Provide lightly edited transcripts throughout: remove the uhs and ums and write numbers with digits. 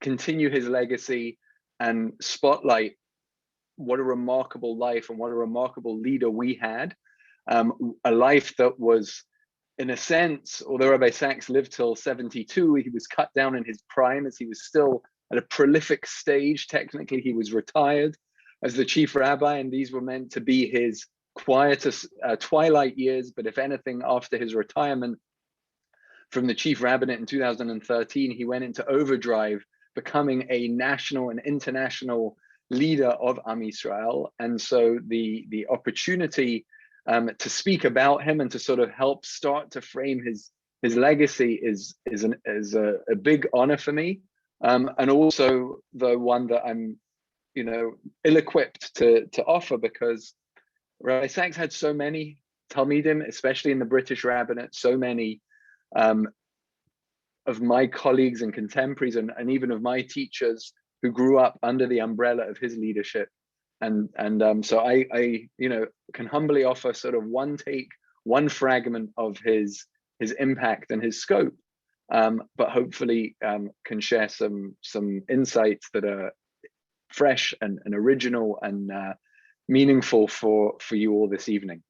continue his legacy and spotlight what a remarkable life and what a remarkable leader we had. A life that was, in a sense, although Rabbi Sachs lived till 72, he was cut down in his prime as he was still at a prolific stage. Technically, he was retired as the chief rabbi, and these were meant to be his quietest twilight years. But if anything, after his retirement from the chief rabbinate in 2013, he went into overdrive, becoming a national and international leader of Am Yisrael. And so the opportunity to speak about him and to sort of help start to frame his legacy is a big honor for me, and also the one that I'm ill-equipped to offer, because Rabbi Sachs had so many Talmidim, especially in the British rabbinate, so many of my colleagues and contemporaries and even of my teachers who grew up under the umbrella of his leadership. And so I can humbly offer sort of one take, one fragment of his impact and his scope, but hopefully can share some insights that are fresh and original and meaningful for you all this evening.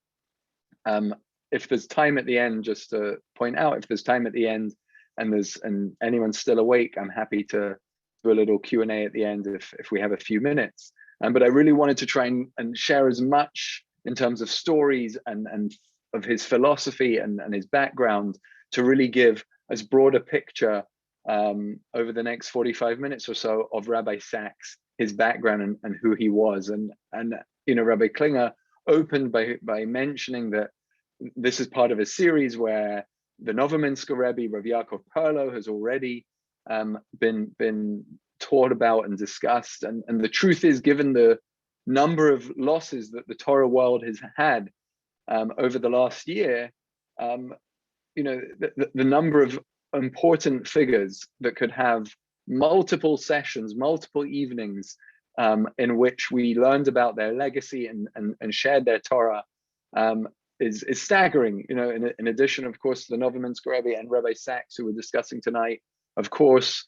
If there's time at the end, just to point out, if there's time at the end and anyone's still awake, I'm happy to do a little Q&A at the end if we have a few minutes. But I really wanted to try and share as much in terms of stories and of his philosophy and his background to really give as broad a picture over the next 45 minutes or so of Rabbi Sachs, his background and who he was. And Rabbi Klinger opened by mentioning that this is part of a series where the Novominsker Rebbe, Rav Yaakov Perlo, has already been taught about and discussed. And the truth is, given the number of losses that the Torah world has had over the last year, the number of important figures that could have multiple sessions, multiple evenings in which we learned about their legacy and shared their Torah is staggering. In addition, of course, to the Novominsker Rebbe and Rabbi Sachs, who we're discussing tonight, of course,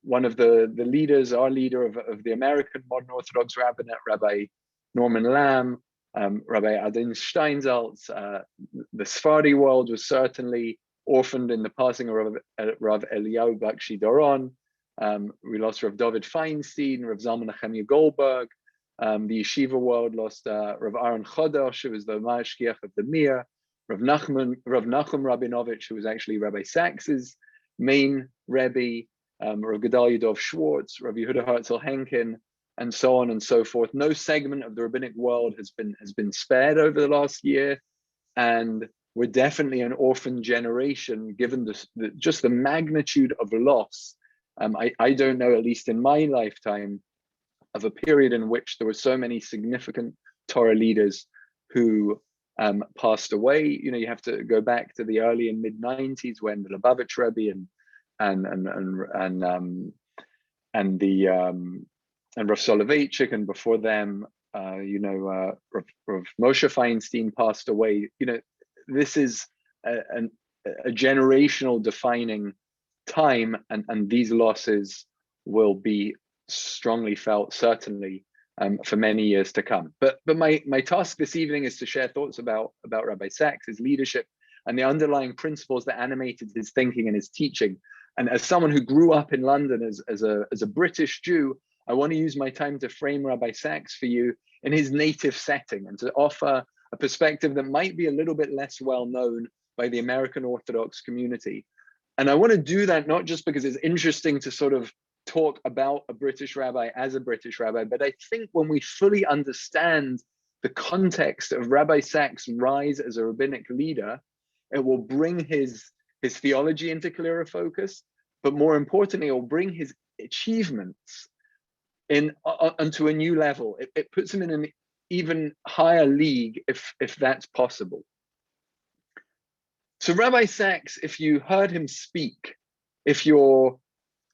one of the leaders, our leader of the American Modern Orthodox Rabbinate, Rabbi Norman Lamb, Rabbi Adin Steinsaltz. The Sephardi world was certainly orphaned in the passing of Rav Eliyahu Bakshi Doron. We lost Rav David Feinstein, Rav Zalman Nechemia Goldberg. The yeshiva world lost Rav Aaron Chodosh, who was the Mashgiach of the Mir, Rav Nachum Rabinovich, who was actually Rabbi Sachs's main Rebbe, Rav Gedalia Dov Schwartz, Rav Yehuda Herzl Henkin, and so on and so forth. No segment of the rabbinic world has been spared over the last year, and we're definitely an orphan generation, given just the magnitude of loss. I don't know, at least in my lifetime, of a period in which there were so many significant Torah leaders who passed away. You have to go back to the early and mid 90s when the Lubavitch Rebbe and Rav Soloveitchik, and before them, Rav Moshe Feinstein passed away. This is a generational defining time, and these losses will be strongly felt, certainly, for many years to come. But my task this evening is to share thoughts about Rabbi Sachs, his leadership, and the underlying principles that animated his thinking and his teaching. And as someone who grew up in London as a British Jew, I want to use my time to frame Rabbi Sachs for you in his native setting and to offer a perspective that might be a little bit less well known by the American Orthodox community. And I want to do that not just because it's interesting to sort of talk about a British rabbi as a British rabbi, but I think when we fully understand the context of Rabbi Sachs' rise as a rabbinic leader, it will bring his theology into clearer focus, but more importantly, it will bring his achievements onto a new level. It puts him in an even higher league, if that's possible. So Rabbi Sachs, if you heard him speak, if you're,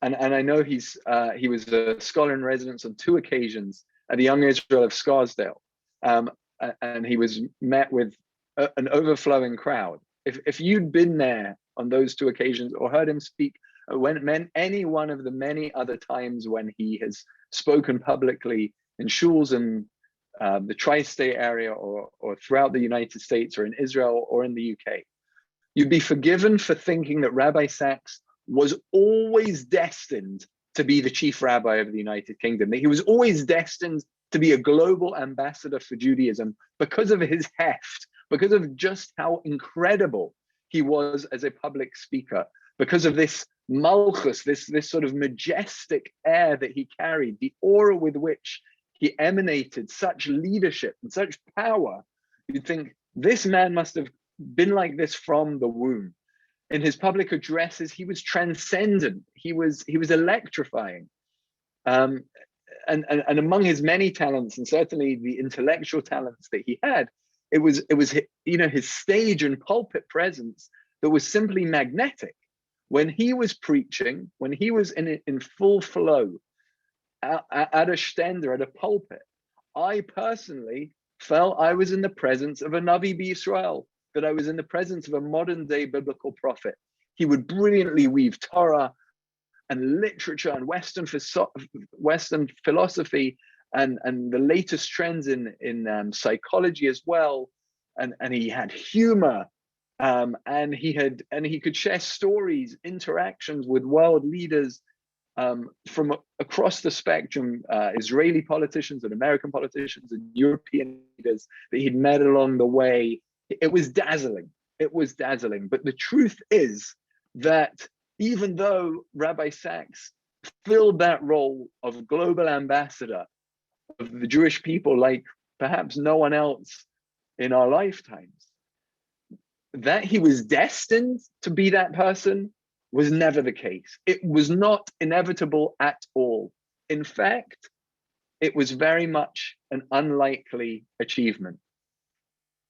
and I know he was a scholar in residence on 2 occasions at the Young Israel of Scarsdale, and he was met with an overflowing crowd. If you'd been there on those 2 occasions or heard him speak when any one of the many other times when he has spoken publicly in shuls in the tri-state area or throughout the United States or in Israel or in the UK. You'd be forgiven for thinking that Rabbi Sacks was always destined to be the chief rabbi of the United Kingdom, that he was always destined to be a global ambassador for Judaism because of his heft, because of just how incredible he was as a public speaker, because of this malchus, this sort of majestic air that he carried, the aura with which he emanated such leadership and such power. You'd think this man must have been like this from the womb. In his public addresses, he was transcendent. He was electrifying. And among his many talents, and certainly the intellectual talents that he had, it was his stage and pulpit presence that was simply magnetic. When he was preaching, when he was in full flow at a stender, at a pulpit, I personally felt I was in the presence of a Navi B'Yisrael, that I was in the presence of a modern day biblical prophet. He would brilliantly weave Torah and literature and Western philosophy and the latest trends in psychology as well. And he had humor, and he could share stories, interactions with world leaders from across the spectrum, Israeli politicians and American politicians and European leaders that he'd met along the way. It was dazzling. It was dazzling. But the truth is that even though Rabbi Sacks filled that role of global ambassador of the Jewish people like perhaps no one else in our lifetimes, that he was destined to be that person was never the case. It was not inevitable at all. In fact, it was very much an unlikely achievement.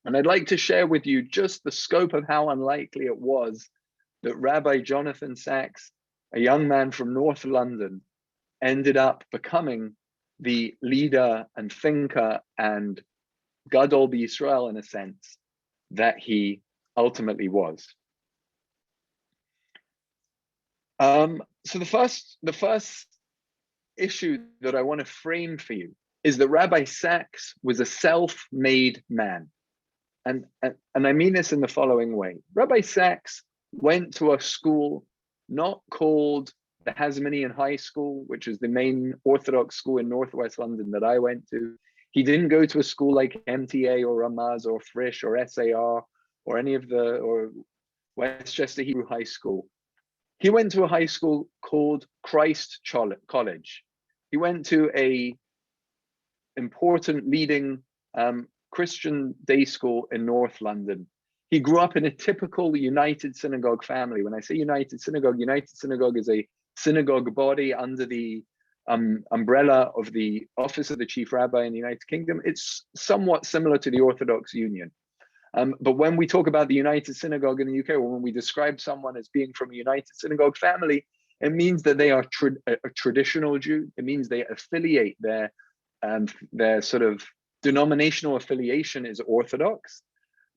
And I'd like to share with you just the scope of how unlikely it was that Rabbi Jonathan Sacks, a young man from North London, ended up becoming the leader and thinker and Gadol B'Yisrael, in a sense, that he ultimately was. So the first issue that I want to frame for you is that Rabbi Sacks was a self-made man. And I mean this in the following way. Rabbi Sacks went to a school not called the Hasmonean High School, which is the main Orthodox school in Northwest London that I went to. He didn't go to a school like MTA or Ramaz or Frisch or SAR or any of or Westchester Hebrew High School. He went to a high school called Christ College. He went to a important leading Christian day school in North London. He grew up in a typical United Synagogue family. When I say United Synagogue is a synagogue body under the umbrella of the Office of the Chief Rabbi in the United Kingdom. It's somewhat similar to the Orthodox Union. But when we talk about the United Synagogue in the UK, or when we describe someone as being from a United Synagogue family, it means that they are a traditional Jew. It means they affiliate their sort of denominational affiliation is Orthodox.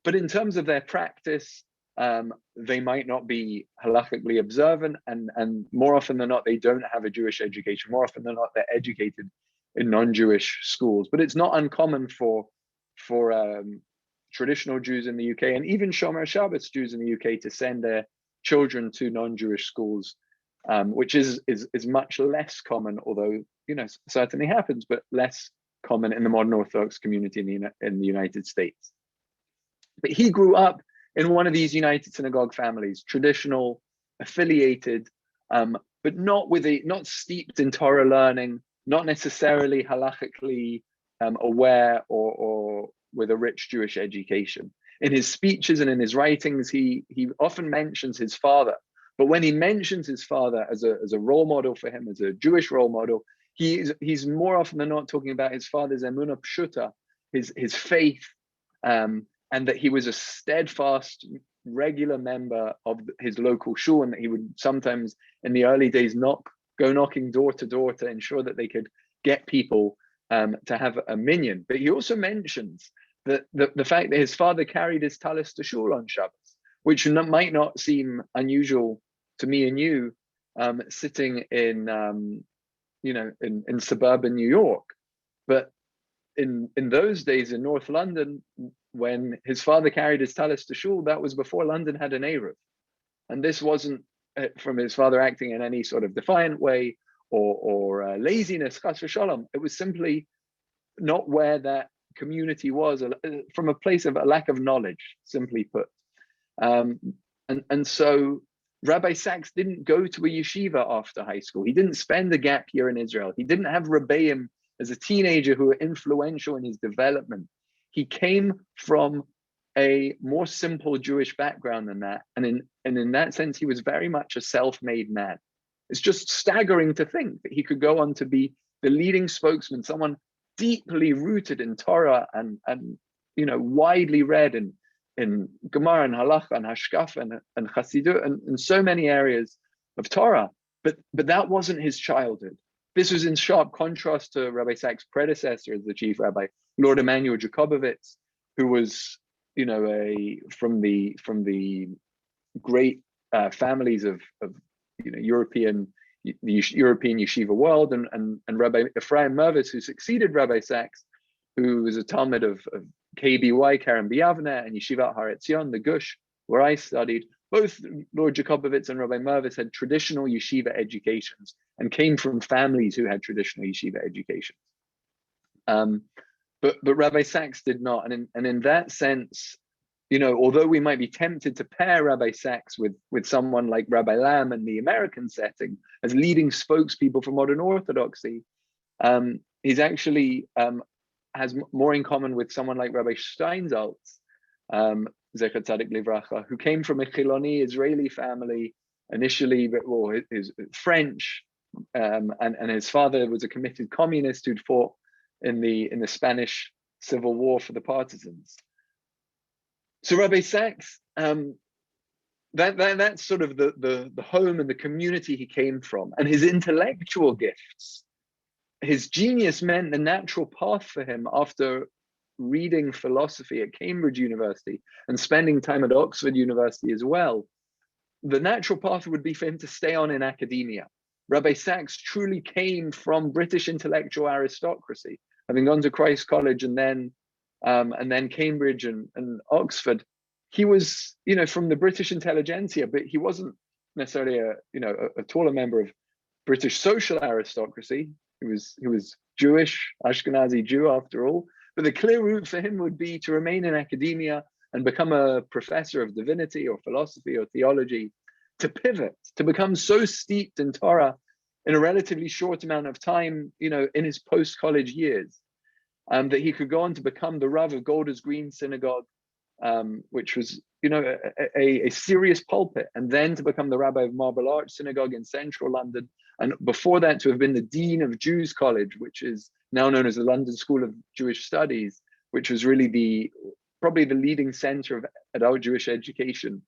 But in terms of their practice, they might not be halakhically observant, and more often than not, they don't have a Jewish education. More often than not, they're educated in non-Jewish schools. But it's not uncommon for traditional Jews in the UK and even Shomer Shabbos Jews in the UK to send their children to non-Jewish schools, which is much less common, although certainly happens, but less common in the modern Orthodox community in the United States. But he grew up in one of these United Synagogue families, traditional, affiliated, but not steeped in Torah learning, not necessarily halachically aware or with a rich Jewish education. In his speeches and in his writings, he often mentions his father. But when he mentions his father as a role model for him, as a Jewish role model, he's more often than not talking about his father's emunah pshuta, his faith, and that he was a steadfast, regular member of his local shul, and that he would sometimes, in the early days, go knocking door to door to ensure that they could get people to have a minyan. But he also mentions that the fact that his father carried his talis to shul on Shabbos, which might not seem unusual to me and you, sitting in in suburban New York. But in those days in North London, when his father carried his talis to shul, that was before London had an Eruv. And this wasn't from his father acting in any sort of defiant way or laziness, chas v'shalom. It was simply not where that community was, from a place of a lack of knowledge, simply put. And so Rabbi Sachs didn't go to a yeshiva after high school. He didn't spend a gap year in Israel. He didn't have Rebbeim as a teenager who were influential in his development. He came from a more simple Jewish background than that. And in that sense, he was very much a self-made man. It's just staggering to think that he could go on to be the leading spokesman, someone deeply rooted in Torah and widely read in Gemara and Halacha and Hashkafa and Chassidut and so many areas of Torah. But that wasn't his childhood. This was in sharp contrast to Rabbi Sachs' predecessor as the chief rabbi, Lord Emanuel Jacobowitz, who was, from the great families of European yeshiva world, and Rabbi Ephraim Mervis, who succeeded Rabbi Sachs, who was a Talmud of KBY, Karen B'Yavneh, and Yeshivat Har Etzion, the Gush, where I studied. Both Lord Jacobowitz and Rabbi Mervis had traditional yeshiva educations and came from families who had traditional yeshiva educations. But Rabbi Sachs did not. And in that sense, although we might be tempted to pair Rabbi Sachs with someone like Rabbi Lamb in the American setting as leading spokespeople for modern Orthodoxy, he's actually has more in common with someone like Rabbi Steinsaltz, Zecher Tzadik Livracha, who came from a Chiloni Israeli family initially, but is French, and his father was a committed communist who'd fought in the Spanish Civil War for the partisans. So Rabbi Sachs, that's sort of the home and the community he came from, and his intellectual gifts. His genius meant the natural path for him after reading philosophy at Cambridge University and spending time at Oxford University as well. The natural path would be for him to stay on in academia. Rabbi Sachs truly came from British intellectual aristocracy, having gone to Christ College and then Cambridge and Oxford. He was, from the British intelligentsia, but he wasn't necessarily a taller member of British social aristocracy. He was Jewish, Ashkenazi Jew after all. But the clear route for him would be to remain in academia and become a professor of divinity or philosophy or theology, to pivot, to become so steeped in Torah in a relatively short amount of time, in his post-college years, that he could go on to become the Rav of Golders Green Synagogue, which was, a serious pulpit, and then to become the Rabbi of Marble Arch Synagogue in central London, and before that to have been the Dean of Jews College, which is now known as the London School of Jewish Studies, which was really probably the leading center of adult Jewish education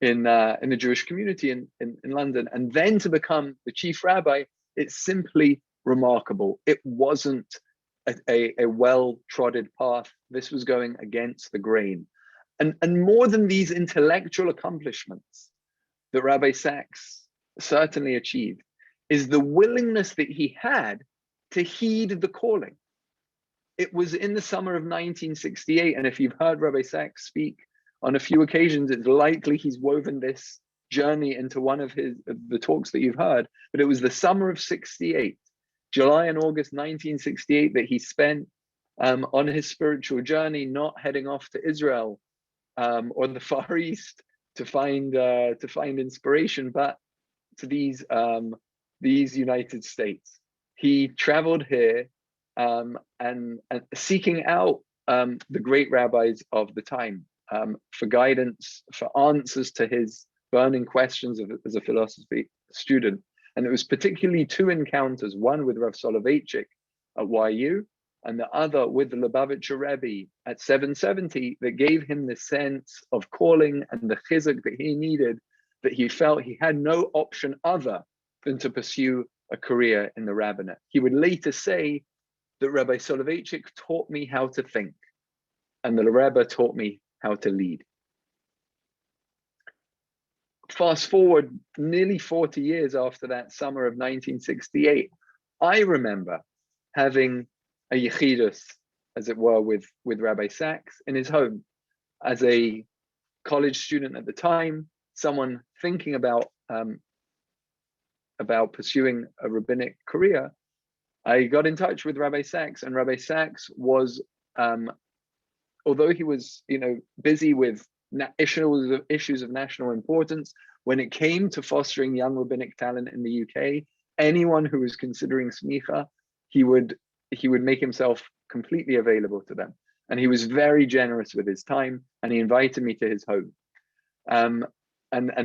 in the Jewish community in London, and then to become the chief rabbi. It's simply remarkable. It wasn't a well-trodden path. This was going against the grain. And more than these intellectual accomplishments that Rabbi Sachs certainly achieved is the willingness that he had to heed the calling. It was in the summer of 1968, and if you've heard Rabbi Sachs speak on a few occasions, it's likely he's woven this journey into one of the talks that you've heard, but it was the summer of 68, July and August 1968, that he spent on his spiritual journey, not heading off to Israel or the Far East to find inspiration, but to these United States. He traveled here and seeking out the great rabbis of the time for guidance, for answers to his burning questions as a philosophy student. And it was particularly two encounters, one with Rav Soloveitchik at YU, and the other with the Lubavitcher Rebbe at 770, that gave him the sense of calling and the chizuk that he needed, that he felt he had no option other than to pursue a career in the rabbinate. He would later say that Rabbi Soloveitchik taught me how to think, and the Rebbe taught me how to lead. fast forward nearly 40 years after that summer of 1968, I remember having a yechidus, as it were, with Rabbi Sachs in his home. As a college student at the time, someone thinking about pursuing a rabbinic career, I got in touch with Rabbi Sachs, and Rabbi Sachs was, although he was, busy with issues of national importance, when it came to fostering young rabbinic talent in the UK, anyone who was considering smicha, he would make himself completely available to them. And he was very generous with his time, and he invited me to his home. And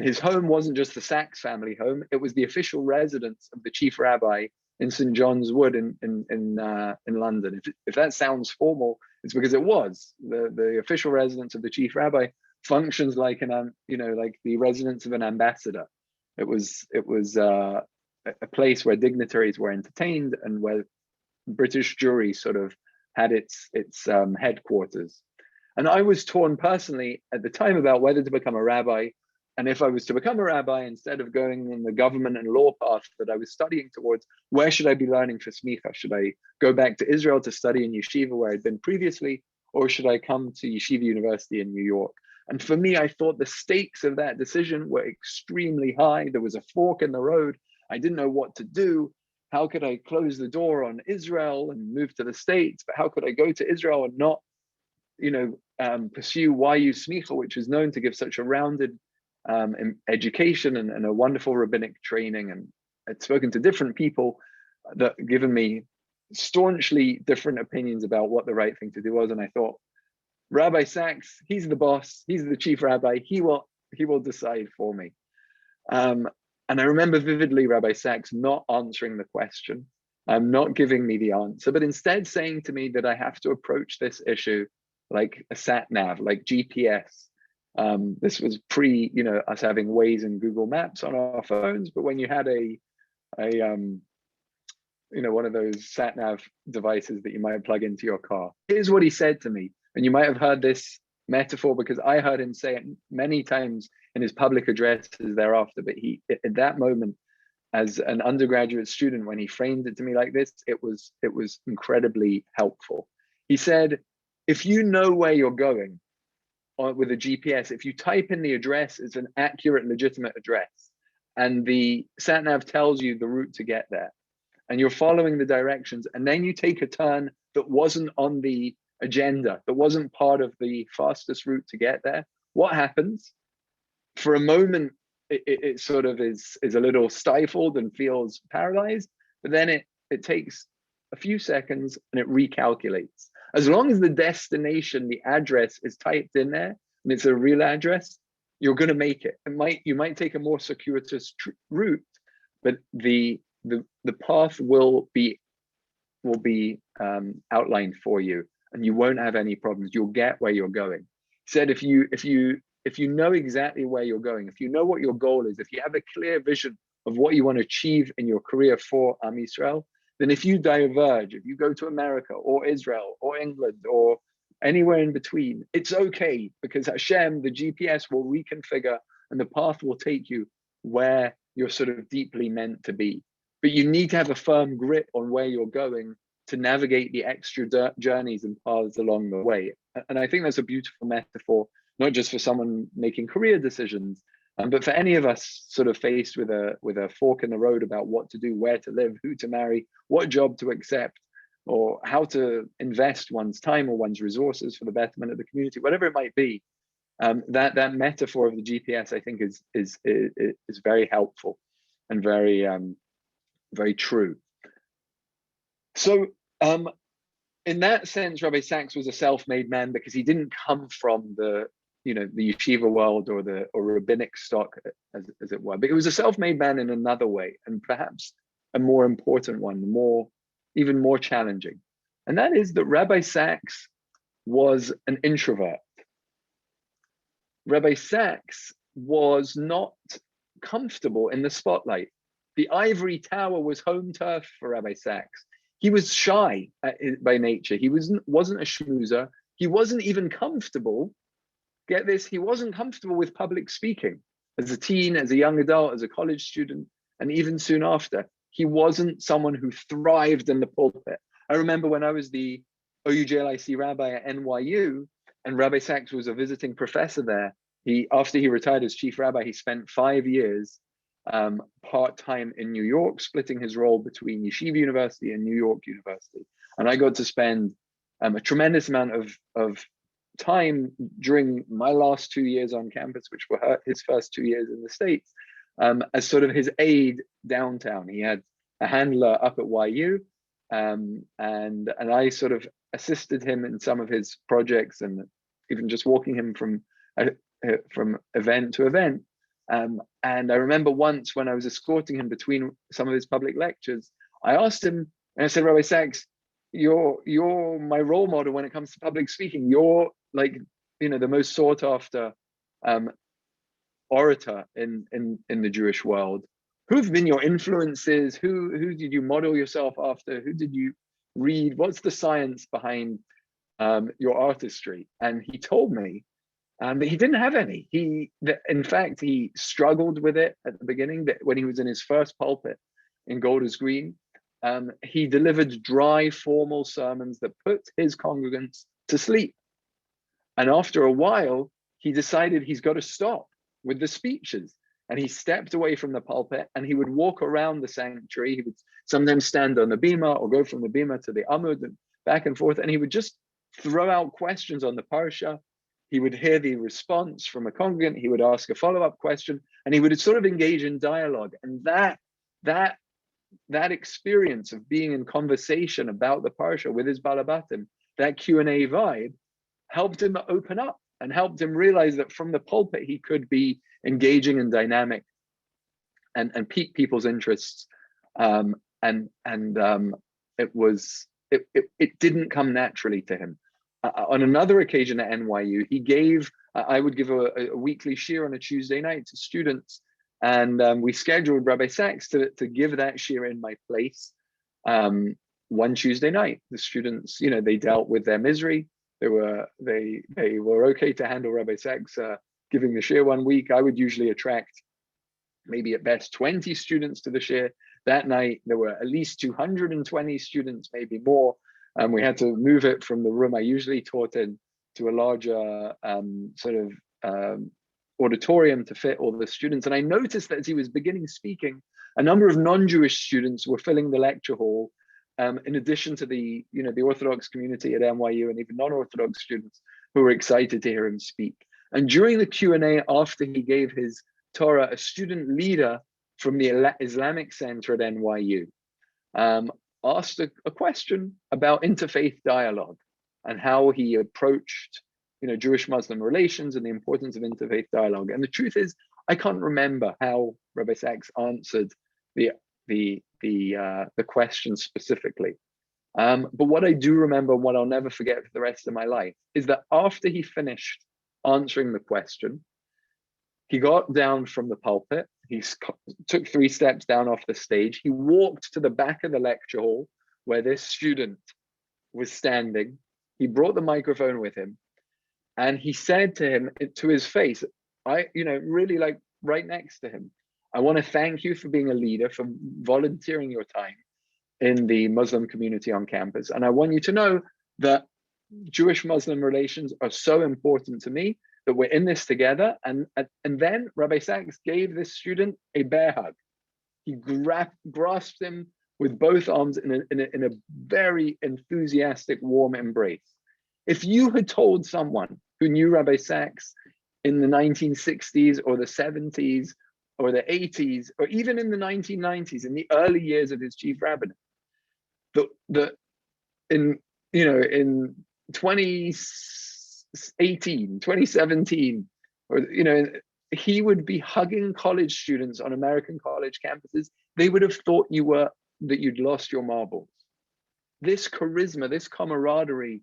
his home wasn't just the Sachs family home; it was the official residence of the chief rabbi in St. John's Wood in London. If that sounds formal, it's because it was. The official residence of the chief rabbi functions like like the residence of an ambassador. It was a place where dignitaries were entertained and where British Jewry sort of had its headquarters. And I was torn personally at the time about whether to become a rabbi. And if I was to become a rabbi, instead of going in the government and law path that I was studying towards, where should I be learning for smicha? Should I go back to Israel to study in yeshiva where I'd been previously, or should I come to Yeshiva University in New York? And for me, I thought the stakes of that decision were extremely high. There was a fork in the road. I didn't know what to do. How could I close the door on Israel and move to the States? But how could I go to Israel and not, pursue YU Smicha, which is known to give such a rounded education and a wonderful rabbinic training? And I'd spoken to different people that given me staunchly different opinions about what the right thing to do was. And I thought, Rabbi Sachs, he's the boss, he's the chief rabbi, he will decide for me. And I remember vividly Rabbi Sachs not answering the question, not giving me the answer, but instead saying to me that I have to approach this issue like a sat nav, like GPS. This was pre, us having Waze and Google Maps on our phones, but when you had one of those sat nav devices that you might plug into your car. Here's what he said to me, and you might have heard this metaphor because I heard him say it many times in his public addresses thereafter, but he, at that moment, as an undergraduate student, when he framed it to me like this, it was incredibly helpful. He said, if you know where you're going with a GPS, if you type in the address, it's an accurate, legitimate address, and the sat nav tells you the route to get there, and you're following the directions, and then you take a turn that wasn't on the agenda, that wasn't part of the fastest route to get there, what happens? For a moment, it sort of is a little stifled and feels paralyzed, but then it takes a few seconds and it recalculates. As long as the destination, the address is typed in there and it's a real address, you're going to make it. You might take a more circuitous route, but the path will be outlined for you, and you won't have any problems. You'll get where you're going. He said, if you know exactly where you're going, if you know what your goal is, if you have a clear vision of what you want to achieve in your career for Am Yisrael, then if you diverge, if you go to America or Israel or England or anywhere in between, it's okay, because Hashem, the GPS, will reconfigure and the path will take you where you're sort of deeply meant to be. But you need to have a firm grip on where you're going to navigate the extra journeys and paths along the way. And I think that's a beautiful metaphor, not just for someone making career decisions, but for any of us sort of faced with a fork in the road about what to do, where to live, who to marry, what job to accept, or how to invest one's time or one's resources for the betterment of the community, whatever it might be. That metaphor of the GPS, I think, is very helpful and very very true. So in that sense, Rabbi Sachs was a self-made man because he didn't come from the yeshiva world or rabbinic stock, as it were. But he was a self-made man in another way, and perhaps a more important one, even more challenging. And that is that Rabbi Sachs was an introvert. Rabbi Sachs was not comfortable in the spotlight. The ivory tower was home turf for Rabbi Sachs. He was shy by nature. He wasn't a schmoozer. He wasn't even comfortable. Get this, he wasn't comfortable with public speaking. as a teen, as a young adult, as a college student, and even soon after. He wasn't someone who thrived in the pulpit. I remember when I was the OUJLIC rabbi at NYU, and Rabbi Sachs was a visiting professor there. After he retired as chief rabbi, he spent 5 years part-time in New York, splitting his role between Yeshiva University and New York University. And I got to spend a tremendous amount of time during my last 2 years on campus, which were his first 2 years in the States, as sort of his aide downtown. He had a handler up at YU, and I sort of assisted him in some of his projects, and even just walking him from event to event. And I remember once when I was escorting him between some of his public lectures, I asked him, and I said, Rabbi Sachs, you're my role model when it comes to public speaking. You're like, the most sought after orator in the Jewish world. Who've been your influences? Who did you model yourself after? Who did you read? What's the science behind your artistry? And he told me that he didn't have any. In fact, he struggled with it at the beginning. That when he was in his first pulpit in Golders Green, he delivered dry, formal sermons that put his congregants to sleep. And after a while, he decided he's got to stop with the speeches. And he stepped away from the pulpit, and he would walk around the sanctuary. He would sometimes stand on the bima or go from the bima to the amud and back and forth. And he would just throw out questions on the parsha. He would hear the response from a congregant. He would ask a follow-up question, and he would sort of engage in dialogue. And that experience of being in conversation about the parsha with his balabatim, that Q&A vibe, helped him open up and helped him realize that from the pulpit he could be engaging and dynamic and pique people's interests. It didn't come naturally to him. On another occasion at NYU, I would give a weekly shiur on a Tuesday night to students, and we scheduled Rabbi Sachs to give that shiur in my place one Tuesday night. The students, they dealt with their misery. They were okay to handle Rabbi Sachs giving the shiur one week. I would usually attract maybe at best 20 students to the shiur. That night, there were at least 220 students, maybe more. We had to move it from the room I usually taught in to a larger auditorium to fit all the students. And I noticed that as he was beginning speaking, a number of non-Jewish students were filling the lecture hall, in addition to the Orthodox community at NYU and even non-Orthodox students who were excited to hear him speak. And during the Q&A after he gave his Torah, a student leader from the Islamic Center at NYU asked a question about interfaith dialogue and how he approached Jewish-Muslim relations and the importance of interfaith dialogue. And the truth is, I can't remember how Rabbi Sachs answered the question specifically. But what I do remember, what I'll never forget for the rest of my life, is that after he finished answering the question, he got down from the pulpit. He took 3 steps down off the stage. He walked to the back of the lecture hall where this student was standing. He brought the microphone with him, and he said to him, to his face, really like right next to him, I want to thank you for being a leader, for volunteering your time in the Muslim community on campus. And I want you to know that Jewish-Muslim relations are so important to me that we're in this together. And then Rabbi Sachs gave this student a bear hug. He grasped him with both arms in a very enthusiastic, warm embrace. If you had told someone who knew Rabbi Sachs in the 1960s or the 70s or the 80s, or even in the 1990s, in the early years of his chief rabbinate, in 2018, 2017, or he would be hugging college students on American college campuses. They would have thought that you'd lost your marbles. This charisma, this camaraderie,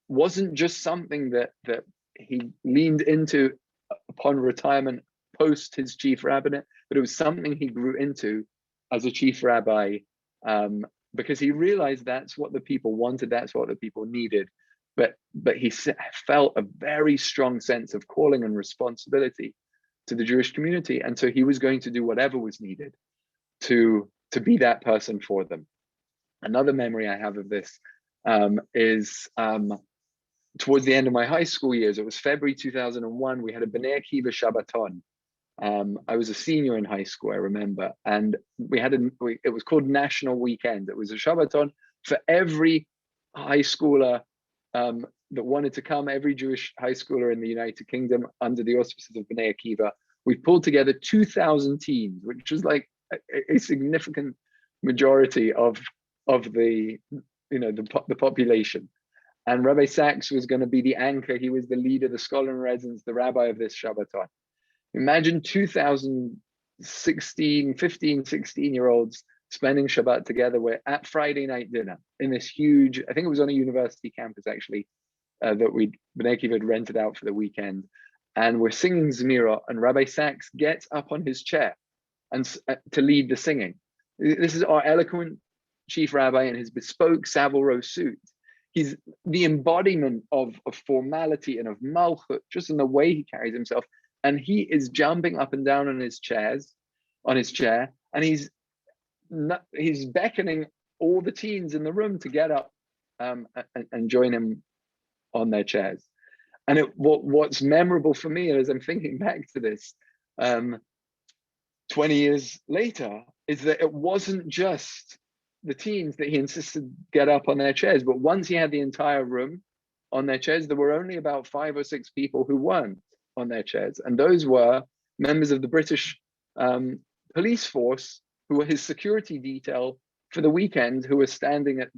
wasn't just something that he leaned into upon retirement post his chief rabbinate, but it was something he grew into as a chief rabbi, because he realized that's what the people wanted, that's what the people needed. but he felt a very strong sense of calling and responsibility to the Jewish community, and so he was going to do whatever was needed to be that person for them. Another memory I have of this is towards the end of my high school years. It was February 2001. We had a Bnei Akiva Shabbaton. I was a senior in high school, I remember, and we had it was called National Weekend. It was a Shabbaton for every high schooler that wanted to come, every Jewish high schooler in the United Kingdom under the auspices of Bnei Akiva. We pulled together 2,000 teams, which was like a significant majority of the the population. And Rabbi Sachs was going to be the anchor. He was the leader, the scholar in residence, the rabbi of this Shabbaton. Imagine 2,000 15, 16-year-olds spending Shabbat together. We're at Friday night dinner in this huge, I think it was on a university campus actually, that Bnei Akiva had rented out for the weekend. And we're singing Zmira, and Rabbi Sachs gets up on his chair and to lead the singing. This is our eloquent chief rabbi in his bespoke Savile Row suit. He's the embodiment of formality and of malchut, just in the way he carries himself. And he is jumping up and down on his chair, and he's beckoning all the teens in the room to get up and join him on their chairs. And what's memorable for me, as I'm thinking back to this 20 years later, is that it wasn't just the teens that he insisted get up on their chairs, but once he had the entire room on their chairs, there were only about 5 or 6 people who weren't on their chairs, and those were members of the British police force, who were his security detail for the weekend, who were standing at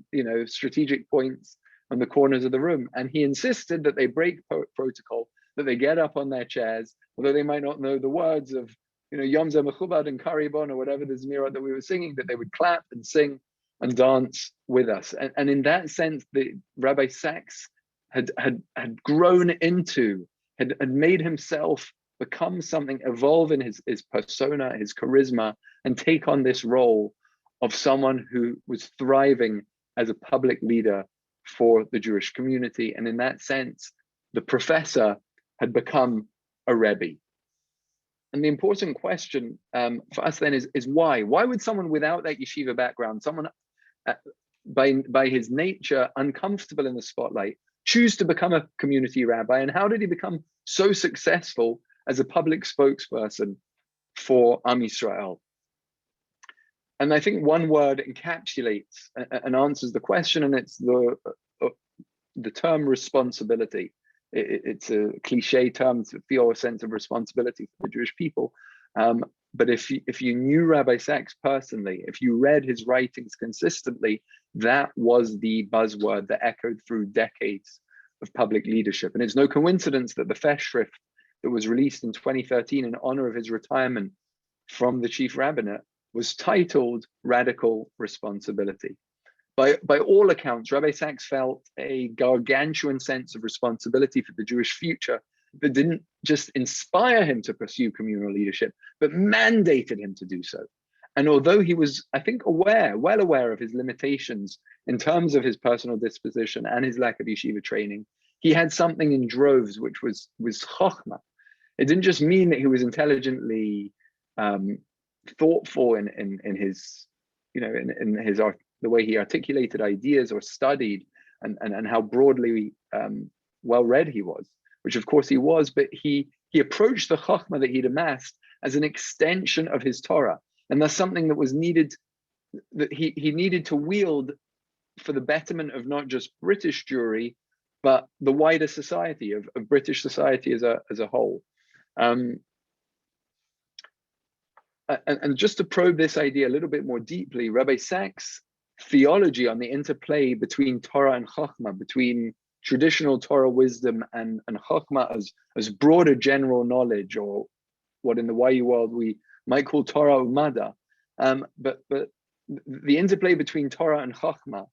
strategic points on the corners of the room. And he insisted that they break protocol, that they get up on their chairs, although they might not know the words of Yom Zeh Mechubad and Karibon or whatever the Zmira that we were singing, that they would clap and sing and dance with us. And in that sense, the Rabbi Sachs had grown into, had made himself become something, evolve in his persona, his charisma, and take on this role of someone who was thriving as a public leader for the Jewish community. And in that sense, the professor had become a Rebbe. And the important question for us then is why? Why would someone without that yeshiva background, someone by his nature uncomfortable in the spotlight, choose to become a community rabbi? And how did he become so successful as a public spokesperson for Am Yisrael? And I think one word encapsulates and answers the question, and it's the term responsibility. It's a cliche term to feel a sense of responsibility for the Jewish people. But if you knew Rabbi Sachs personally, if you read his writings consistently, that was the buzzword that echoed through decades of public leadership. And it's no coincidence that the Festschrift that was released in 2013 in honor of his retirement from the chief rabbinate was titled Radical Responsibility. By all accounts, Rabbi Sachs felt a gargantuan sense of responsibility for the Jewish future that didn't just inspire him to pursue communal leadership, but mandated him to do so. And although he was, I think, well aware of his limitations in terms of his personal disposition and his lack of yeshiva training, he had something in droves, which was chokhmah. It didn't just mean that he was intelligently thoughtful in his, in his the way he articulated ideas or studied, and how broadly well read he was, which of course he was, but he approached the chokhmah that he'd amassed as an extension of his Torah. And that's something that was needed, that he needed to wield for the betterment of not just British Jewry, but the wider society of British society as a whole. And just to probe this idea a little bit more deeply, Rabbi Sachs' theology on the interplay between Torah and Chokhmah, between traditional Torah wisdom and Chokhmah as broader general knowledge, or what in the YU world we might call Torah Umada, but the interplay between Torah and Chokhmah,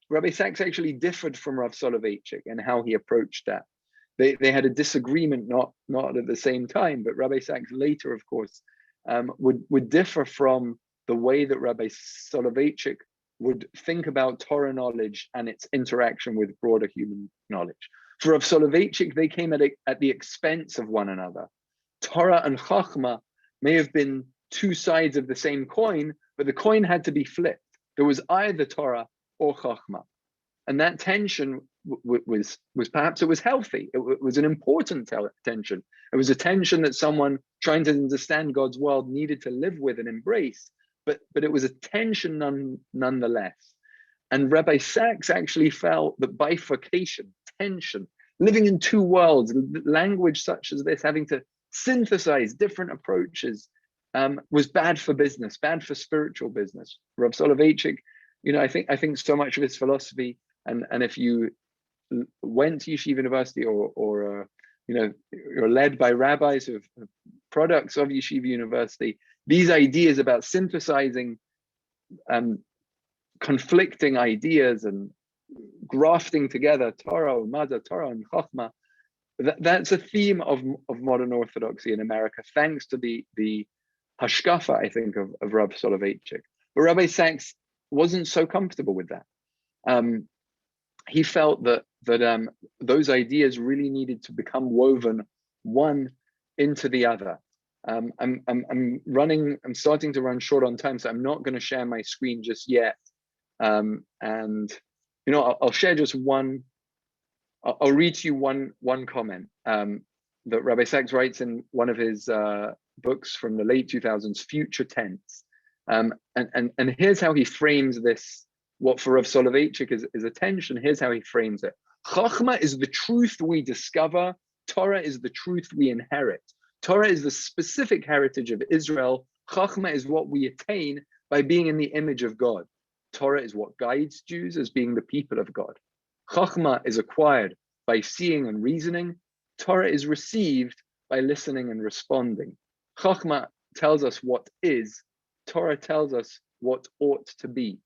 Rabbi Sachs actually differed from Rav Soloveitchik in how he approached that. They had a disagreement, not at the same time, but Rabbi Sachs later, of course, would differ from the way that Rabbi Soloveitchik would think about Torah knowledge and its interaction with broader human knowledge. For Rav Soloveitchik, they came at the expense of one another. Torah and Chachma may have been two sides of the same coin, but the coin had to be flipped. There was either Torah or Chachma. And that tension was perhaps it was healthy. It was an important tension. It was a tension that someone trying to understand God's world needed to live with and embrace, but it was a tension nonetheless. And Rabbi Sachs actually felt that bifurcation, tension, living in two worlds, language such as this, having to synthesize different approaches, was bad for business, bad for spiritual business. Rav Soloveitchik, I think so much of his philosophy, and if you went to Yeshiva University or you're led by rabbis who are products of Yeshiva University, these ideas about synthesizing conflicting ideas and grafting together Torah, Mada, Torah, and Chachma, that's a theme of modern Orthodoxy in America, thanks to the hashkafa, I think, of Rabbi Soloveitchik. But Rabbi Sachs wasn't so comfortable with that. He felt that those ideas really needed to become woven one into the other. I'm starting to run short on time, so I'm not going to share my screen just yet. And I'll share just one. I'll read to you one comment that Rabbi Sachs writes in one of his books from the late 2000s, Future Tense. And here's how he frames this. What for Rav Soloveitchik is a tension. Here's how he frames it. Chachma is the truth we discover. Torah is the truth we inherit. Torah is the specific heritage of Israel. Chachma is what we attain by being in the image of God. Torah is what guides Jews as being the people of God. Chachma is acquired by seeing and reasoning. Torah is received by listening and responding. Chachma tells us what is. Torah tells us what ought to be.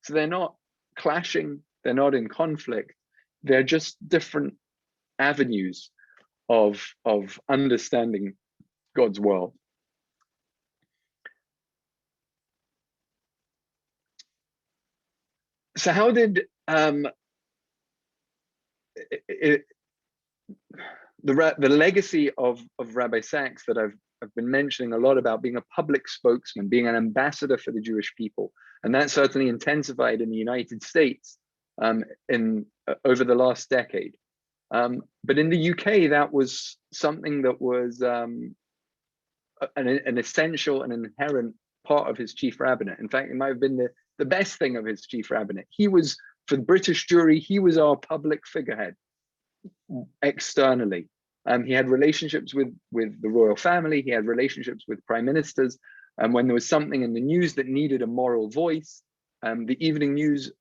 So they're not clashing, they're not in conflict, they're just different avenues of understanding God's world. So how did the legacy of Rabbi Sachs that I've been mentioning a lot about, being a public spokesman, being an ambassador for the Jewish people, and that certainly intensified in the United States over the last decade. But in the UK, that was something that was an essential and inherent part of his chief rabbinate. In fact, it might have been the best thing of his chief rabbinate. He was, for the British Jewry, he was our public figurehead externally. He had relationships with the royal family. He had relationships with prime ministers. And when there was something in the news that needed a moral voice, the evening news,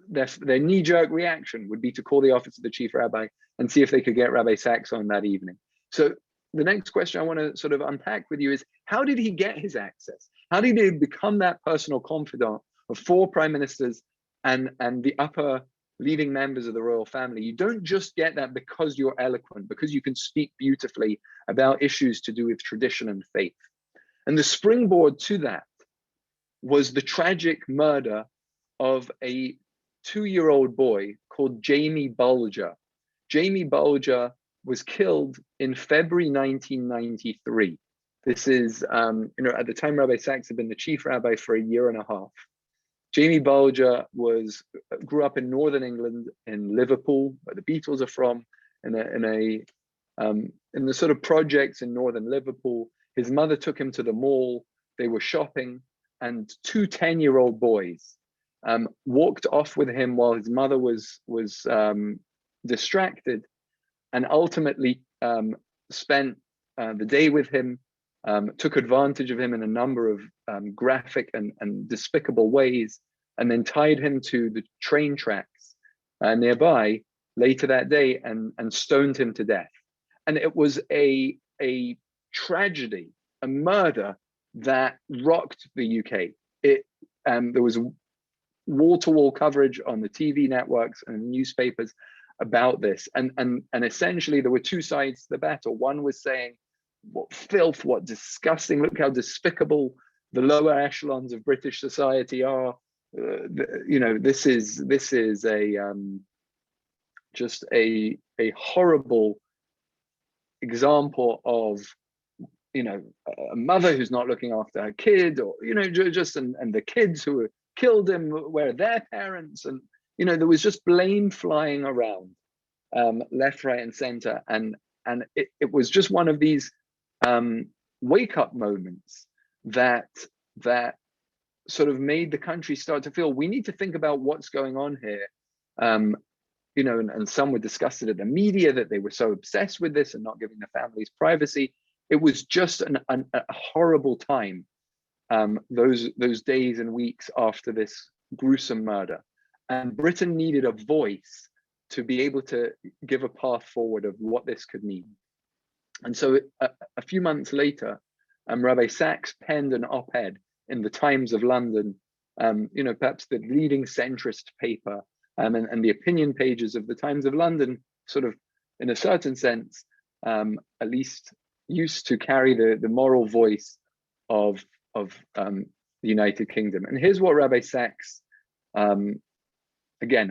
their knee-jerk reaction would be to call the office of the chief rabbi and see if they could get Rabbi Sachs on that evening. So the next question I want to sort of unpack with you is, how did he get his access? How did he become that personal confidant of 4 prime ministers and the upper leading members of the royal family? You don't just get that because you're eloquent, because you can speak beautifully about issues to do with tradition and faith. And the springboard to that was the tragic murder of a 2-year-old boy called Jamie Bulger. Jamie Bulger was killed in February 1993. This is, at the time Rabbi Sachs had been the chief rabbi for a year and a half. Jamie Bulger grew up in Northern England, in Liverpool, where the Beatles are from, in the sort of projects in Northern Liverpool. His mother took him to the mall. They were shopping, and 2 10-year-old boys walked off with him while his mother was distracted, and ultimately spent the day with him, took advantage of him in a number of graphic and despicable ways, and then tied him to the train tracks nearby later that day and stoned him to death. And it was a tragedy, a murder that rocked the UK. There was wall-to-wall coverage on the TV networks and newspapers about this, and essentially there were 2 sides to the battle. One was saying, what filth, what disgusting, look how despicable the lower echelons of British society are. this is a just a horrible example of a mother who's not looking after her kid, or just and the kids who killed him were their parents, and there was just blame flying around left, right, and center, and it was just one of these wake-up moments that sort of made the country start to feel, we need to think about what's going on here. And some would discuss it in the media, that they were so obsessed with this and not giving the families privacy. It was just a horrible time, those days and weeks after this gruesome murder. And Britain needed a voice to be able to give a path forward of what this could mean. And so a few months later, Rabbi Sachs penned an op-ed in the Times of London, perhaps the leading centrist paper, and the opinion pages of the Times of London, sort of, in a certain sense, at least used to carry the moral voice of the United Kingdom. And here's what Rabbi Sachs, again,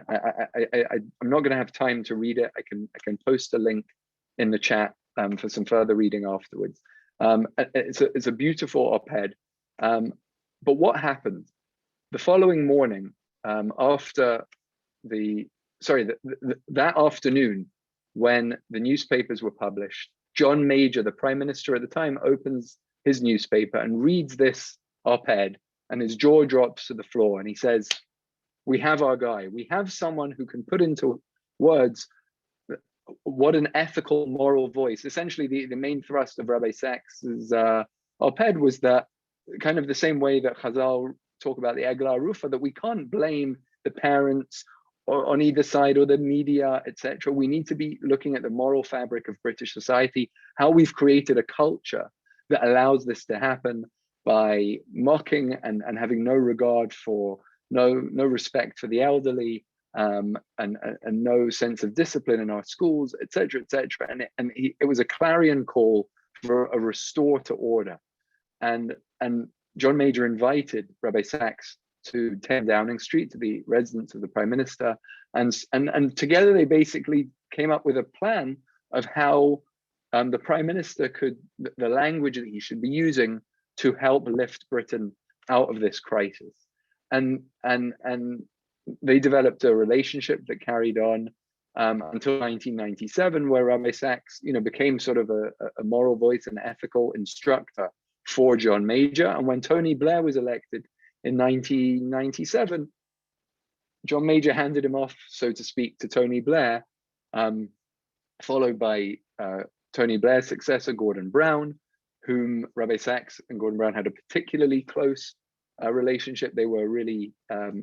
I'm not going to have time to read it. I can post a link in the chat for some further reading afterwards. It's a beautiful op-ed. But what happened the following morning, after that afternoon, when the newspapers were published, John Major, the Prime Minister at the time, opens his newspaper and reads this op-ed, and his jaw drops to the floor, and he says, we have our guy. We have someone who can put into words what an ethical, moral voice. Essentially, the main thrust of Rabbi Sachs's op-ed was that, kind of the same way that Chazal talk about the Eglah Arufa, that we can't blame the parents on either side, or the media, etc. We need to be looking at the moral fabric of British society, how we've created a culture that allows this to happen by mocking and having no regard for, no respect for the elderly, and no sense of discipline in our schools, etc., etc. And it was a clarion call for a restore to order. And John Major invited Rabbi Sachs to 10 Downing Street, to the residence of the Prime Minister, and together they basically came up with a plan of how the Prime Minister could, the language that he should be using to help lift Britain out of this crisis. And they developed a relationship that carried on until 1997, where Rabbi Sachs, became sort of a moral voice and ethical instructor for John Major. And when Tony Blair was elected in 1997, John Major handed him off, so to speak, to Tony Blair, followed by Tony Blair's successor, Gordon Brown, whom Rabbi Sachs and Gordon Brown had a particularly close relationship. They were really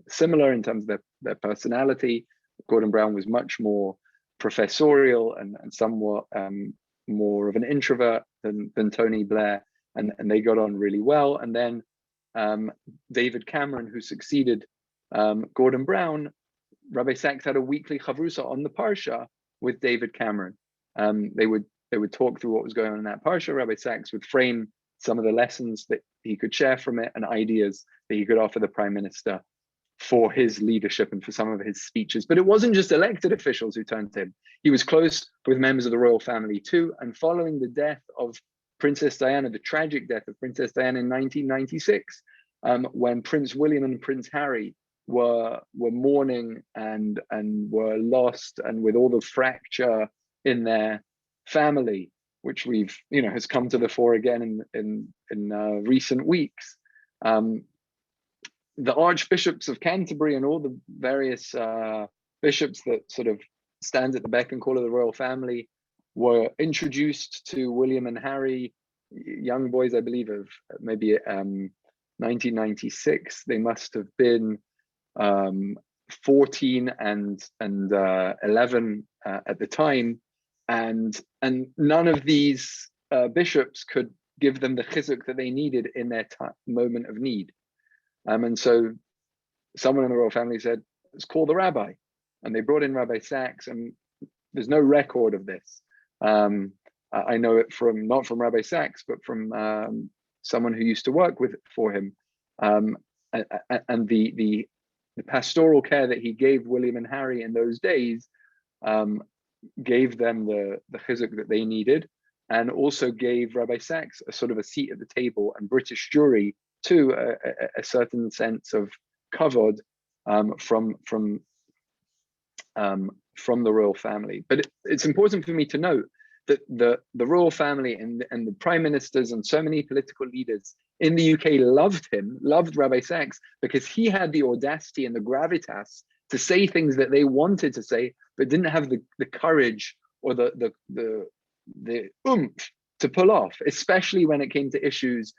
similar in terms of their personality. Gordon Brown was much more professorial and somewhat more of an introvert than Tony Blair, and they got on really well. And then David Cameron, who succeeded Gordon Brown, Rabbi Sachs had a weekly chavrusa on the parsha with David Cameron. They would talk through what was going on in that parsha. Rabbi Sachs would frame some of the lessons that he could share from it and ideas that he could offer the Prime Minister for his leadership and for some of his speeches. But it wasn't just elected officials who turned to him. He was close with members of the royal family too. And following the death of Princess Diana, the tragic death of Princess Diana in 1996, when Prince William and Prince Harry were mourning and were lost, and with all the fracture in their family, which we've has come to the fore again in recent weeks. The archbishops of Canterbury and all the various bishops that sort of stand at the beck and call of the royal family were introduced to William and Harry, young boys, I believe, of maybe 1996. They must have been 14 and 11 at the time, and none of these bishops could give them the chizuk that they needed in their moment of need. And so someone in the royal family said, let's call the rabbi. And they brought in Rabbi Sachs, and there's no record of this. I know it not from Rabbi Sachs, but from someone who used to work for him. And the pastoral care that he gave William and Harry in those days gave them the chizuk that they needed, and also gave Rabbi Sachs a sort of a seat at the table, and British Jewry too a certain sense of kavod from the royal family. But it's important for me to note that the royal family and the prime ministers and so many political leaders in the UK loved Rabbi Sachs, because he had the audacity and the gravitas to say things that they wanted to say, but didn't have the courage or the oomph to pull off, especially when it came to issues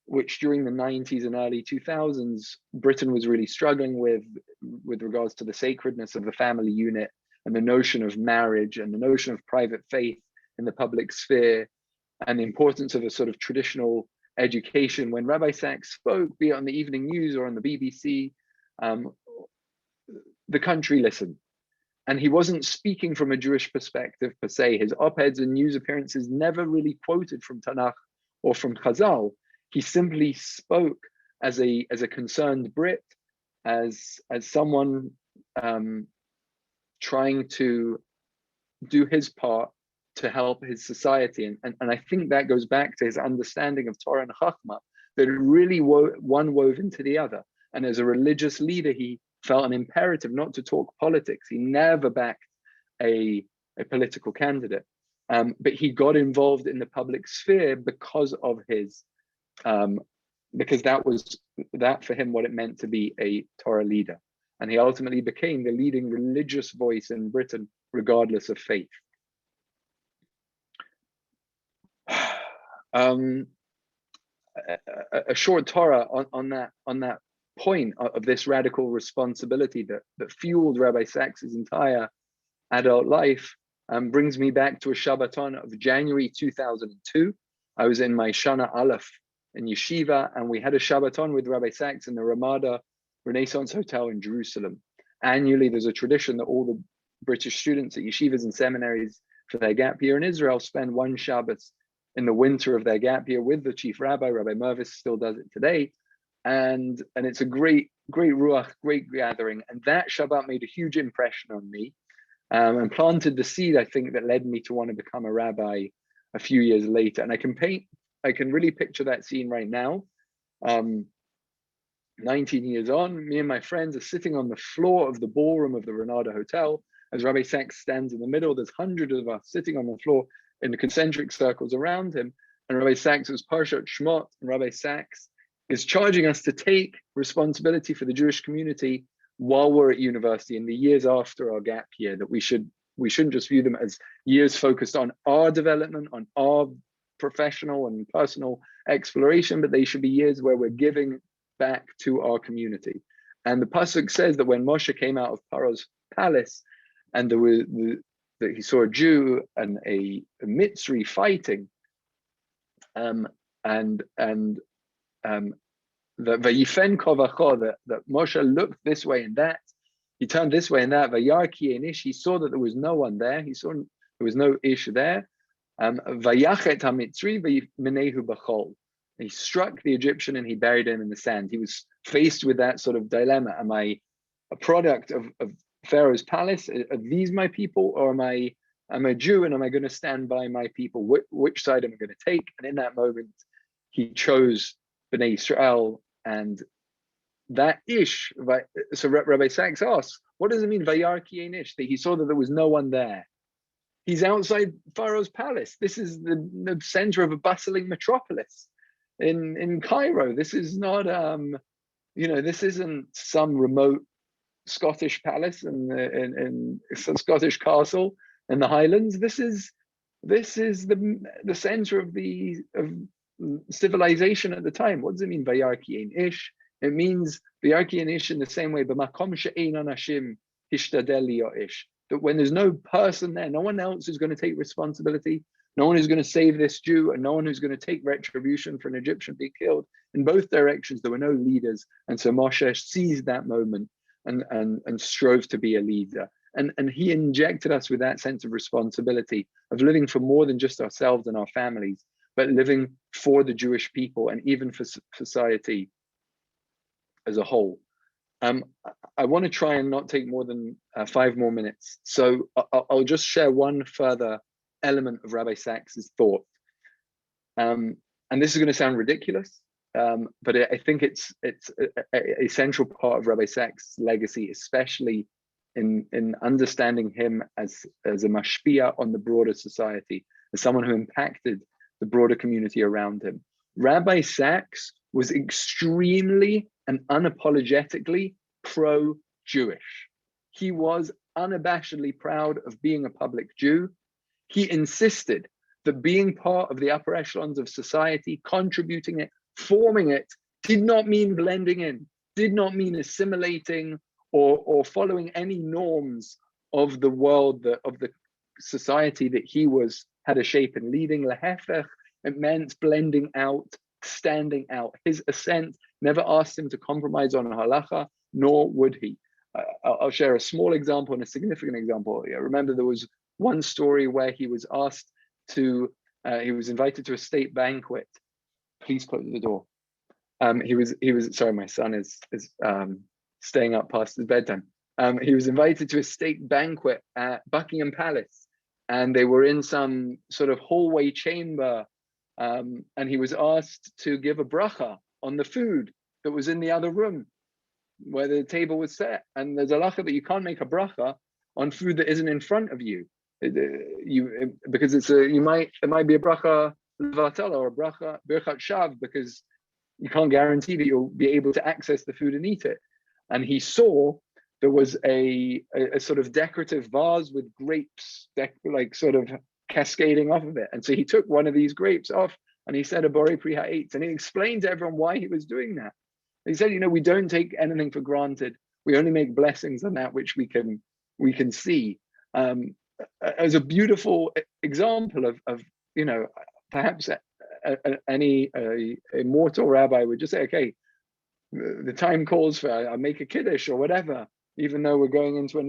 which during the 90s and early 2000s, Britain was really struggling with regards to the sacredness of the family unit and the notion of marriage and the notion of private faith in the public sphere, and the importance of a sort of traditional education. When Rabbi Sachs spoke, be it on the evening news or on the BBC, the country listened. And he wasn't speaking from a Jewish perspective per se. His op-eds and news appearances never really quoted from Tanakh or from Chazal. He simply spoke as a concerned Brit, as someone trying to do his part to help his society. And I think that goes back to his understanding of Torah and Chachma, that it really one wove into the other. And as a religious leader, he felt an imperative not to talk politics. He never backed a political candidate, but he got involved in the public sphere because of his, because that was for him what it meant to be a Torah leader. And he ultimately became the leading religious voice in Britain, regardless of faith. A short Torah on that point of this radical responsibility that fueled Rabbi Sachs's entire adult life brings me back to a Shabbaton of January 2002. I was in my Shana Aleph in Yeshiva, and we had a Shabbaton with Rabbi Sachs in the Ramada Renaissance Hotel in Jerusalem. Annually, there's a tradition that all the British students at yeshivas and seminaries for their gap year in Israel spend one Shabbos in the winter of their gap year with the chief rabbi. Rabbi Mervis still does it today. And it's a great ruach, great gathering. And that Shabbat made a huge impression on me and planted the seed, I think, that led me to want to become a rabbi a few years later. And I can really picture that scene right now. 19 years on, me and my friends are sitting on the floor of the ballroom of the Renada Hotel. As Rabbi Sachs stands in the middle, there's hundreds of us sitting on the floor in the concentric circles around him. And Rabbi Sachs was Parshat Shmot, and Rabbi Sachs is charging us to take responsibility for the Jewish community while we're at university in the years after our gap year, that we shouldn't just view them as years focused on our development, on our professional and personal exploration, but they should be years where we're giving back to our community. And the pasuk says that when Moshe came out of Paro's palace, and that he saw a Jew and a Mitzri fighting, that Vayifen kovacho, that Moshe looked this way and that, he turned this way and that. Vayarki and Ish, he saw that there was no one there. He saw there was no Ish there. Vayachet haMitzri v'minehu b'chol. He struck the Egyptian and he buried him in the sand. He was faced with that sort of dilemma. Am I a product of Pharaoh's palace? Are these my people, or I'm a Jew and am I going to stand by my people? Which side am I going to take? And in that moment, he chose Bnei Israel, and that Ish. So Rabbi Sachs asks, what does it mean, Vayarki ein Ish? That he saw that there was no one there. He's outside Pharaoh's palace. This is the center of a bustling metropolis in Cairo. This is not, this isn't some remote Scottish palace in some Scottish castle in the Highlands. This is the center of civilization at the time. What does it mean, Vayarki ein Ish? It means Vayarki ein Ish in the same way, B'makom she'ein anashim hishtadel li'o ish. That when there's no person there, no one else is going to take responsibility, no one who's going to save this Jew, and no one who's going to take retribution for an Egyptian being killed. In both directions, there were no leaders. And so Moshe seized that moment and strove to be a leader. And he injected us with that sense of responsibility of living for more than just ourselves and our families, but living for the Jewish people and even for society as a whole. Um, I want to try and not take more than 5 more minutes. So I'll just share one further element of Rabbi Sachs's thought. And this is going to sound ridiculous, but I think it's a central part of Rabbi Sachs's legacy, especially in understanding him as a mashpia on the broader society, as someone who impacted the broader community around him. Rabbi Sachs was extremely and unapologetically pro-Jewish. He was unabashedly proud of being a public Jew. He insisted that being part of the upper echelons of society, contributing it, forming it, did not mean blending in, did not mean assimilating or following any norms of the world, of the society that he had a shape in leading. Lehefech, it meant blending out, standing out. His ascent never asked him to compromise on halacha, nor would he. I'll share a small example and a significant example. I remember there was one story where he was asked he was invited to a state banquet. Please close the door. He was sorry, my son is staying up past his bedtime. He was invited to a state banquet at Buckingham Palace, and they were in some sort of hallway chamber, and he was asked to give a bracha on the food that was in the other room where the table was set. And there's a halacha that you can't make a bracha on food that isn't in front of you. Because it might be a bracha levatala or a bracha birchat shav, because you can't guarantee that you'll be able to access the food and eat it. And he saw there was a sort of decorative vase with grapes like sort of cascading off of it. And so he took one of these grapes off and he said a bore pri ha'etz, and he explained to everyone why he was doing that. He said, we don't take anything for granted. We only make blessings on that which we can see. As a beautiful example of perhaps any immortal rabbi would just say, okay, the time calls for I make a kiddush or whatever, even though we're going into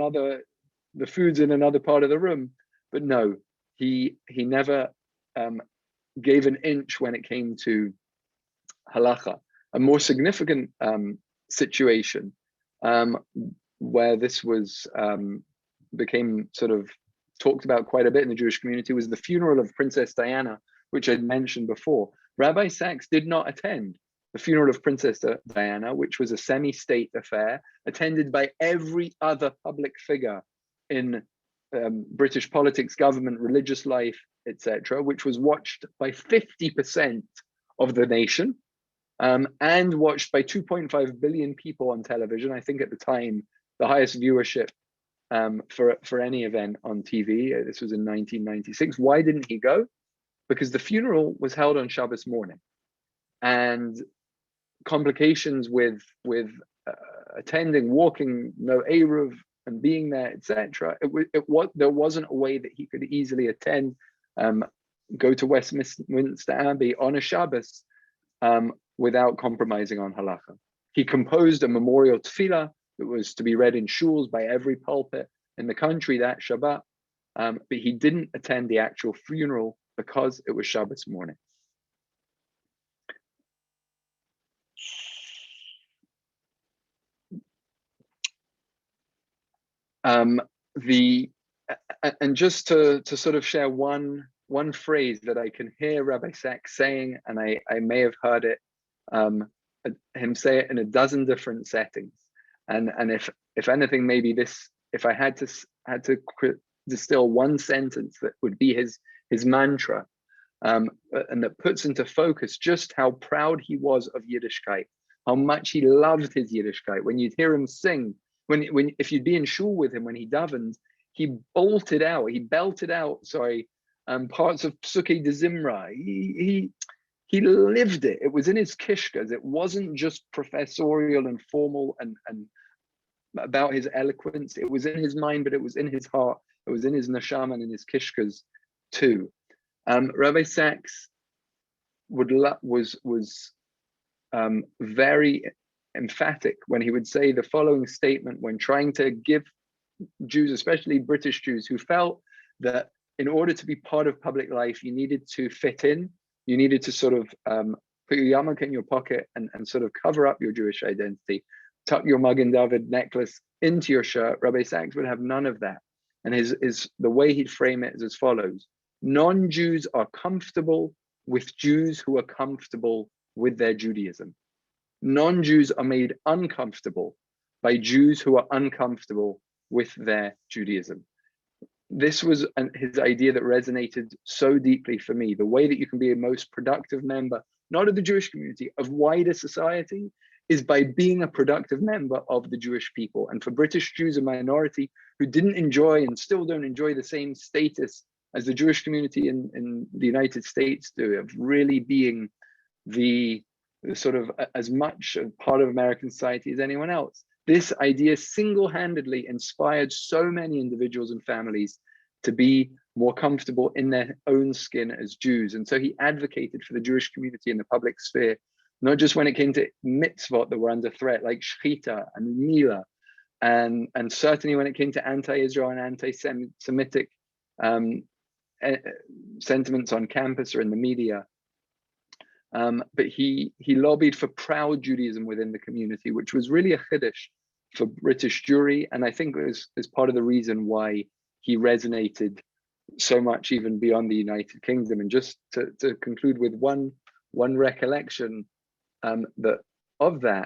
the food's in another part of the room. But no, he never gave an inch when it came to halacha. A more significant situation where this became sort of talked about quite a bit in the Jewish community was the funeral of Princess Diana, which I'd mentioned before. Rabbi Sachs did not attend the funeral of Princess Diana, which was a semi-state affair, attended by every other public figure in British politics, government, religious life, etc., which was watched by 50% of the nation, and watched by 2.5 billion people on television. I think at the time, the highest viewership for any event on TV. This was in 1996. Why didn't he go? Because the funeral was held on Shabbos morning, and complications with attending, walking, no Eruv, and being there, etc. There wasn't a way that he could easily attend, go to Westminster Abbey on a Shabbos without compromising on halacha. He composed a memorial tefillah that was to be read in shuls by every pulpit in the country that Shabbat, but he didn't attend the actual funeral because it was Shabbos morning. And just to sort of share one phrase that I can hear Rabbi Sachs saying, and I may have heard it him say it in a dozen different settings, and if anything, maybe if I had to distill one sentence that would be his mantra, and that puts into focus just how proud he was of Yiddishkeit, how much he loved his Yiddishkeit. When you'd hear him sing, if you'd be in shul with him when he davened, he belted out parts of Psukei de Zimra. He lived it. It was in his kishkas. It wasn't just professorial and formal and about his eloquence. It was in his mind, but it was in his heart. It was in his neshama and in his kishkas too. Rabbi Sachs was very emphatic when he would say the following statement when trying to give Jews, especially British Jews, who felt that in order to be part of public life, you needed to fit in. You needed to sort of put your yarmulke in your pocket and sort of cover up your Jewish identity. tuck your Magen David necklace into your shirt. Rabbi Sachs would have none of that. And the way he'd frame it is as follows: non-Jews are comfortable with Jews who are comfortable with their Judaism. Non-Jews are made uncomfortable by Jews who are uncomfortable with their Judaism. This was his idea that resonated so deeply for me. The way that you can be a most productive member, not of the Jewish community, of wider society, is by being a productive member of the Jewish people. And for British Jews, a minority who didn't enjoy and still don't enjoy the same status as the Jewish community in the United States do, of really being the sort of as much a part of American society as anyone else. This idea single-handedly inspired so many individuals and families to be more comfortable in their own skin as Jews. And so he advocated for the Jewish community in the public sphere, not just when it came to mitzvot that were under threat, like shechita and mila, and certainly when it came to anti-Israel and anti-Semitic sentiments on campus or in the media. But he lobbied for proud Judaism within the community, which was really a chiddush for British Jewry, and I think is part of the reason why he resonated so much even beyond the United Kingdom. And just to conclude with one recollection that I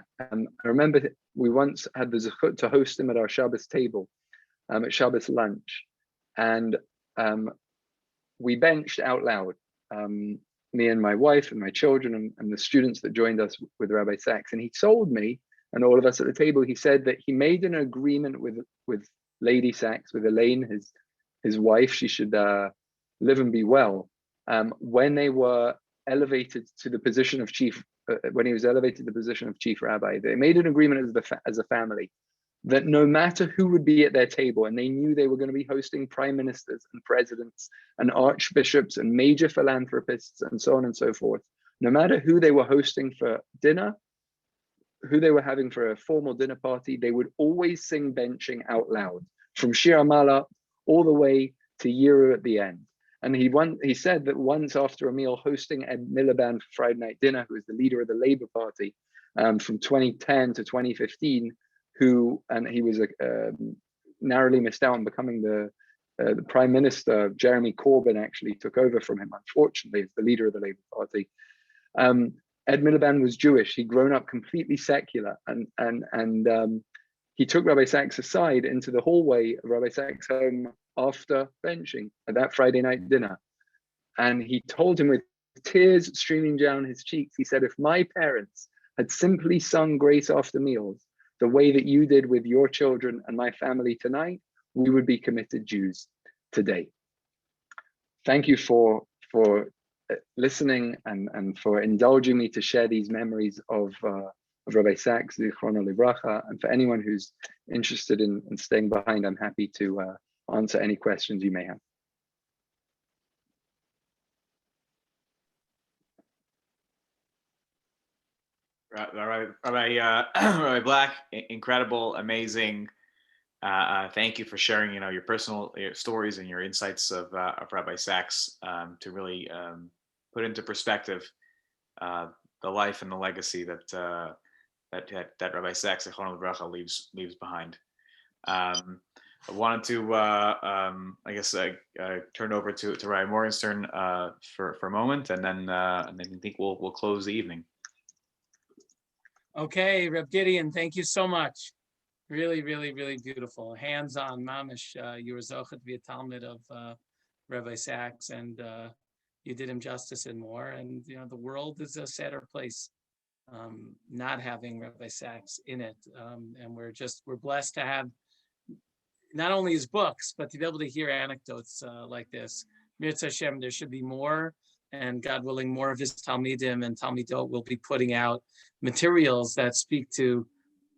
remember we once had the zechut to host him at our Shabbos table, at Shabbos lunch, and we benched out loud. Me and my wife and my children and the students that joined us with Rabbi Sachs. And he told me, and all of us at the table, he said that he made an agreement with Lady Sachs, with Elaine, his wife. She should live and be well. When they were elevated to the position of chief, when he was elevated to the position of chief rabbi, they made an agreement as a family that no matter who would be at their table, and they knew they were going to be hosting prime ministers and presidents and archbishops and major philanthropists and so on and so forth, no matter who they were hosting for dinner, who they were having for a formal dinner party, they would always sing benching out loud, from Shir HaMalach all the way to Yiru at the end. And he said that once after a meal hosting Ed Miliband for Friday night dinner, who was the leader of the Labour Party from 2010 to 2015, and he was narrowly missed out on becoming the prime minister. Jeremy Corbyn actually took over from him, unfortunately, as the leader of the Labour Party. Ed Miliband was Jewish. He'd grown up completely secular, and he took Rabbi Sachs aside into the hallway of Rabbi Sachs' home after benching at that Friday night dinner, and he told him with tears streaming down his cheeks, he said, "If my parents had simply sung grace after meals the way that you did with your children and my family tonight, we would be committed Jews today." Thank you for listening and for indulging me to share these memories of Rabbi Sachs, Zichrono Livracha. And for anyone who's interested in staying behind, I'm happy to answer any questions you may have. Rabbi Black, incredible, amazing. Thank you for sharing, your personal stories and your insights of Rabbi Sachs to really put into perspective the life and the legacy that Rabbi Sachs leaves behind. I wanted to, turn over to Rabbi Morgenstern for a moment, and then I think we'll close the evening. Okay, Reb Gideon, thank you so much. Really, really, really beautiful. Hands-on, mamish. You were zochet to be a Talmud of Rabbi Sachs, and you did him justice and more. And the world is a sadder place not having Rabbi Sachs in it. And we're blessed to have not only his books, but to be able to hear anecdotes like this. Mirza Hashem, there should be more. And God willing, more of his Talmidim and Talmidot will be putting out materials that speak to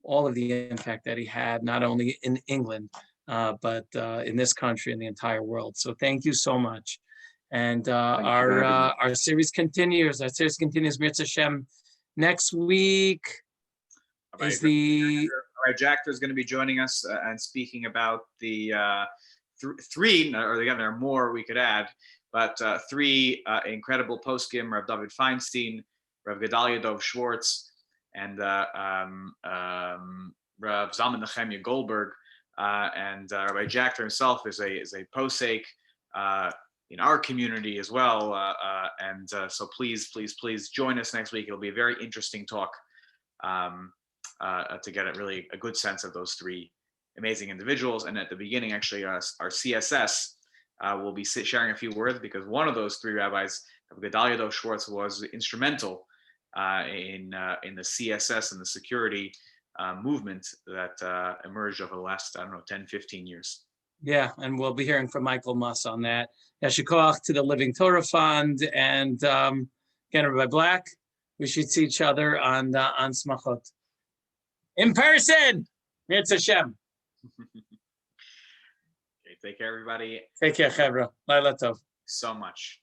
all of the impact that he had, not only in England, but in this country and the entire world. So thank you so much. And our series continues. Our series continues, Mirza Hashem. Next week is the... Right, Jack is going to be joining us and speaking about the three, or again, there are more we could add, but three incredible poskim, Rav David Feinstein, Rav Gedalia Dov Schwartz, and Rav Zalman Nehemiah Goldberg, and Rabbi Jack himself is a posek in our community as well. And so please join us next week. It'll be a very interesting talk to get a good sense of those three amazing individuals. And at the beginning, actually, our CSS will be sharing a few words, because one of those three rabbis, Gedalia Dov Schwartz, was instrumental in the CSS and the security movement that emerged over the last, 10, 15 years. Yeah, and we'll be hearing from Michael Muss on that. Yashikoach to the Living Torah Fund, and again, Rabbi Black, we should see each other on Smachot. In person! It's Hashem. Okay, take care, everybody. Take care, Chevra. Laila Tov. So much.